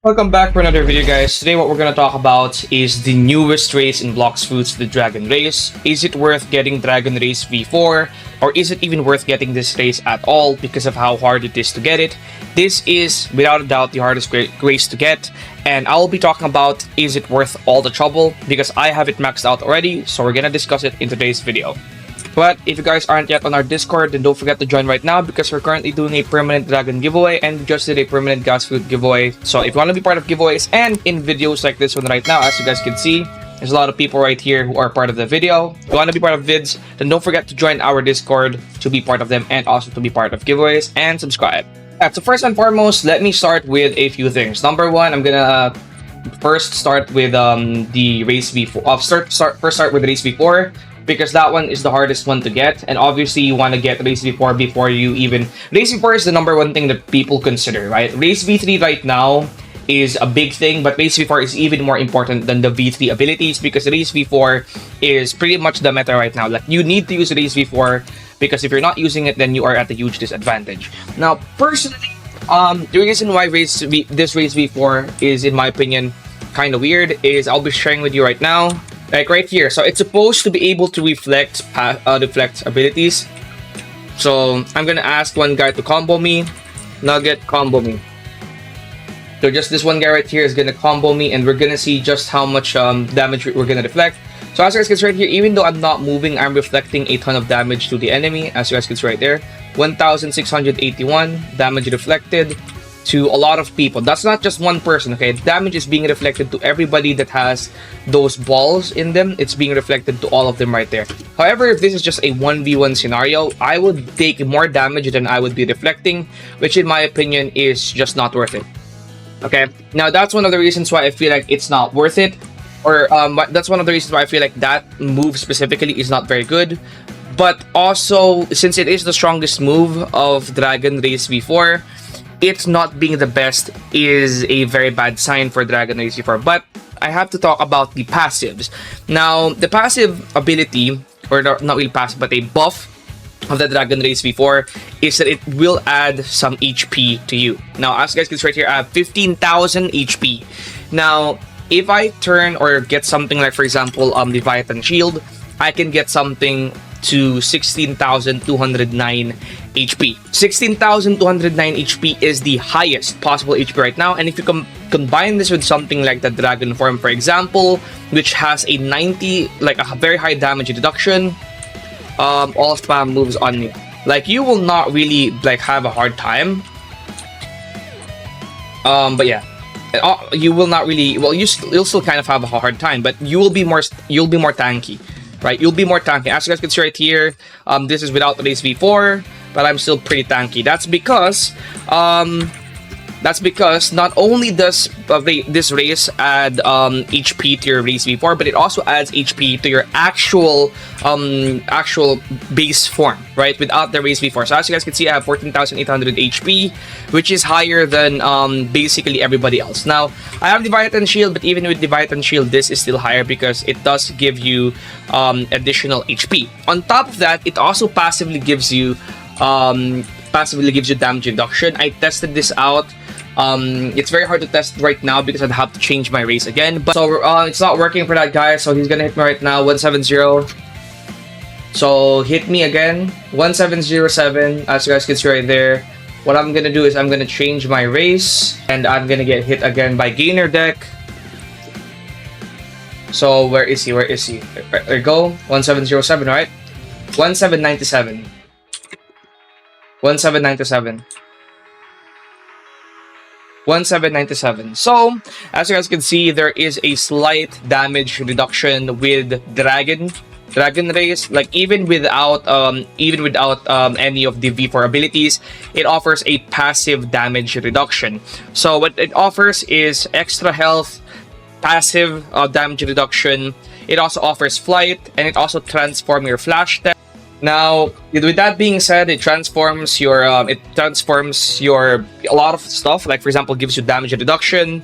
Welcome back for another video, guys. Today what we're going to talk about is the newest race in bloxfruits, the Dragon Race. Is it worth getting Dragon Race V4, or is it even worth getting this race at all because of how hard it is to get it? This is without a doubt the hardest race to get, and I'll be talking about is it worth all the trouble because I have it maxed out already, so we're going to discuss it in today's video. But if you guys aren't yet on our Discord, then don't forget to join right now because we're currently doing a permanent dragon giveaway and we just did a permanent gas food giveaway. So if you want to be part of giveaways and in videos like this one right now, as you guys can see, there's a lot of people right here who are part of the video. If you want to be part of vids, then don't forget to join our Discord to be part of them and also to be part of giveaways and subscribe. Alright, so first and foremost, let me start with a few things. Number one, I'm gonna first start with the race V4. First start with race V4. Because that one is the hardest one to get, and obviously you want to get race V4 before you even... Race V4 is the number one thing that people consider, right? Race V3 right now is a big thing, but race V4 is even more important than the V3 abilities because race V4 is pretty much the meta right now. Like, you need to use race V4 because if you're not using it, then you are at a huge disadvantage. Now, personally, the reason why this race V4 is, in my opinion, kind of weird is I'll be sharing with you right now. Like right here, so it's supposed to be able to reflect abilities. So I'm gonna ask one guy to combo me. Nugget, combo me. So just this one guy right here is gonna combo me, and we're gonna see just how much damage we're gonna reflect. So as you guys can see right here, even though I'm not moving, I'm reflecting a ton of damage to the enemy. As you guys can see right there, 1,681 damage reflected to a lot of people. That's not just one person, okay? Damage is being reflected to everybody that has those balls in them. It's being reflected to all of them right there. However, if this is just a 1v1 scenario, I would take more damage than I would be reflecting, which in my opinion is just not worth it. Okay? Now, that's one of the reasons why I feel like it's not worth it. Or that's one of the reasons why I feel like that move specifically is not very good. But also, since it is the strongest move of Dragon Race V4, it's not being the best is a very bad sign for Dragon Race V4. But I have to talk about the passives. Now, the passive ability, or not really passive, but a buff of the Dragon Race V4 is that it will add some HP to you. Now, as you guys can see right here, I have 15,000 HP. Now, if I turn or get something like, for example, Leviathan Shield, I can get something to 16,209 HP. 16,209 HP is the highest possible HP right now, and if you combine this with something like the Dragon Form, for example, which has a 90, like a very high damage reduction, all spam moves on you. Like, you will not really like have a hard time. But yeah, you will not really. Well, you'll still kind of have a hard time, but you'll be more tanky. Right, you'll be more tanky. As you guys can see right here, this is without race V4, but I'm still pretty tanky. That's because not only does this race add HP to your race V4, but it also adds HP to your actual base form, right? Without the race V4. So as you guys can see, I have 14,800 HP, which is higher than basically everybody else. Now, I have Leviathan Shield, but even with Leviathan Shield, this is still higher because it does give you additional HP. On top of that, it also passively gives you damage reduction. I tested this out. It's very hard to test right now because I'd have to change my race again. But so it's not working for that guy, so he's gonna hit me right now, 170. So hit me again, 1707. As you guys can see right there. What I'm gonna do is I'm gonna change my race, and I'm gonna get hit again by Gainer deck. So where is he? There you go, 1707, right? 1797. 1797. 1797. So, as you guys can see, there is a slight damage reduction with Dragon Race. Like, even without any of the V4 abilities, it offers a passive damage reduction. So what it offers is extra health, passive damage reduction. It also offers flight, and it also transforms your flash tech. Now, with that being said, it transforms your a lot of stuff. Like for example, gives you damage reduction,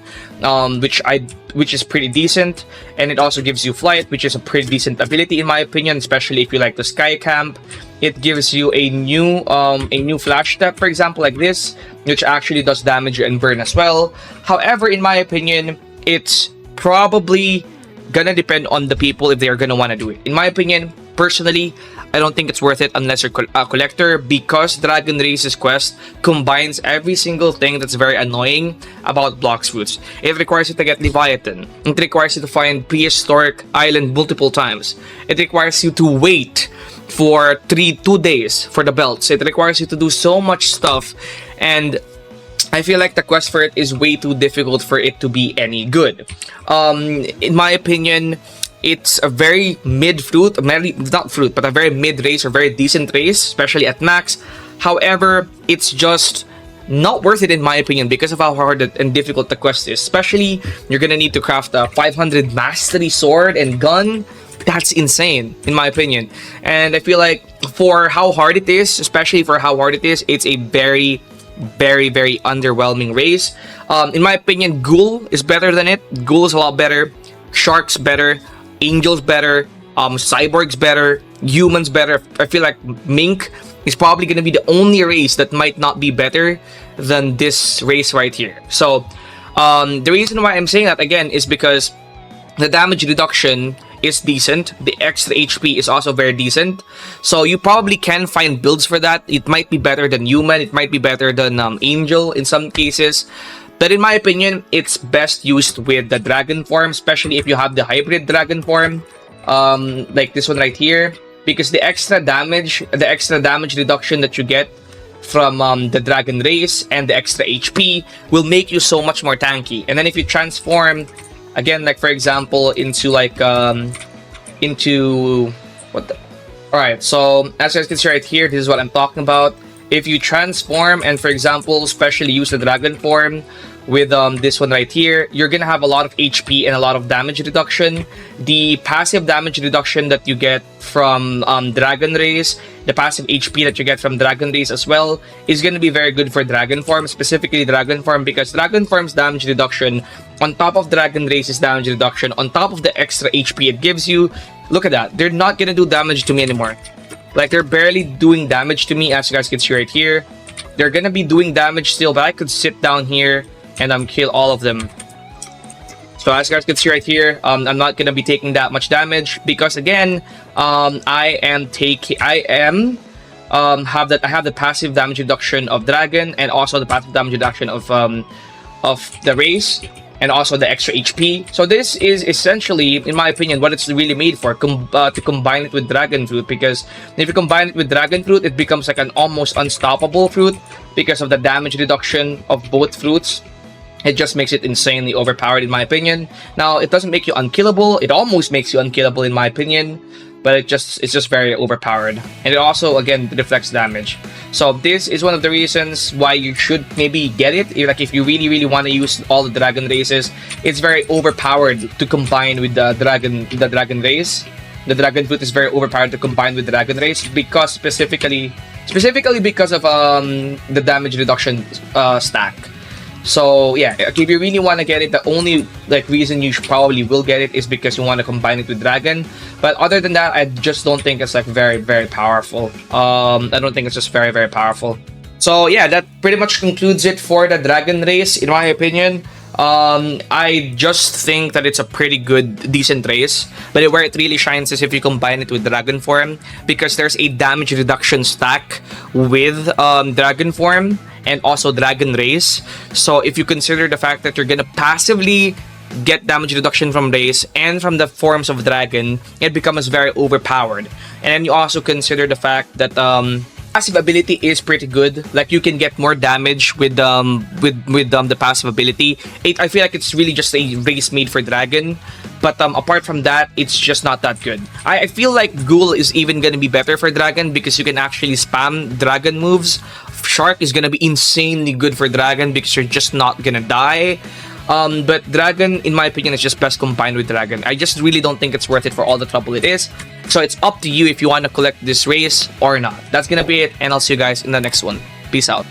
which is pretty decent, and it also gives you flight, which is a pretty decent ability in my opinion, especially if you like the sky camp. It gives you a new flash step, for example, like this, which actually does damage and burn as well. However, in my opinion, it's probably gonna depend on the people if they're gonna want to do it. In my opinion, personally, I don't think it's worth it unless you're a collector, because Dragon Race's quest combines every single thing that's very annoying about Bloxfruits. It requires you to get Leviathan. It requires you to find prehistoric island multiple times. It requires you to wait for 2 days for the belts. It requires you to do so much stuff, and I feel like the quest for it is way too difficult for it to be any good. In my opinion, it's a very mid fruit, not fruit, but a very mid race or very decent race, especially at max. However, it's just not worth it in my opinion because of how hard and difficult the quest is. Especially, you're gonna need to craft a 500 mastery sword and gun. That's insane, in my opinion. And I feel like for how hard it is, especially for how hard it is, it's a very, very, very underwhelming race. In my opinion, Ghoul is better than it. Ghoul is a lot better. Shark's better. Angel's better. Cyborg's better. Humans better. I feel like Mink is probably going to be the only race that might not be better than this race right here. So, the reason why I'm saying that again is because the damage reduction is decent. The extra HP is also very decent. So you probably can find builds for that. It might be better than Human. It might be better than Angel in some cases. But in my opinion, it's best used with the dragon form, especially if you have the hybrid dragon form, like this one right here, because the extra damage reduction that you get from the dragon race and the extra HP will make you so much more tanky. And then if you transform, again, like for example, into like into what the, all right, so as you guys can see right here, this is what I'm talking about. If you transform and for example especially use the dragon form with this one right here, you're gonna have a lot of HP and a lot of damage reduction. The passive damage reduction that you get from Dragon Race, the passive HP that you get from Dragon Race as well, is gonna be very good for Dragon Form, specifically Dragon Form, because Dragon Form's damage reduction on top of Dragon Race's damage reduction, on top of the extra HP it gives you, look at that, they're not gonna do damage to me anymore. Like, they're barely doing damage to me, as you guys can see right here. They're gonna be doing damage still, but I could sit down here and kill all of them. So as you guys can see right here, I'm not gonna be taking that much damage because again, I have the passive damage reduction of Dragon and also the passive damage reduction of the race and also the extra HP. So this is essentially, in my opinion, what it's really made for, to combine it with Dragon Fruit, because if you combine it with Dragon Fruit, it becomes like an almost unstoppable fruit because of the damage reduction of both fruits. It just makes it insanely overpowered in my opinion. Now, it doesn't make you unkillable. It almost makes you unkillable in my opinion, but it's just very overpowered. And it also, again, reflects damage. So this is one of the reasons why you should maybe get it. Like if you really, really want to use all the dragon races, it's very overpowered to combine with the dragon race. The dragon fruit is very overpowered to combine with the dragon race because specifically because of the damage reduction stack. So yeah, if you really want to get it, the only reason you probably will get it is because you want to combine it with Dragon. But other than that, I just don't think it's very, very powerful. I don't think it's just very, very powerful. So yeah, that pretty much concludes it for the Dragon race, in my opinion. I just think that it's a pretty good, decent race, but where it really shines is if you combine it with Dragon Form, because there's a damage reduction stack with Dragon Form and also Dragon Race. So if you consider the fact that you're gonna passively get damage reduction from Race and from the forms of Dragon, it becomes very overpowered. And then you also consider the fact that passive ability is pretty good. Like you can get more damage with the passive ability. I feel like it's really just a race made for Dragon. But apart from that, it's just not that good. I feel like Ghoul is even gonna be better for Dragon because you can actually spam Dragon moves. Shark is gonna be insanely good for Dragon because you're just not gonna die. But Dragon, in my opinion, is just best combined with Dragon. I just really don't think it's worth it for all the trouble it is. So it's up to you if you want to collect this race or not. That's gonna be it, and I'll see you guys in the next one. Peace out.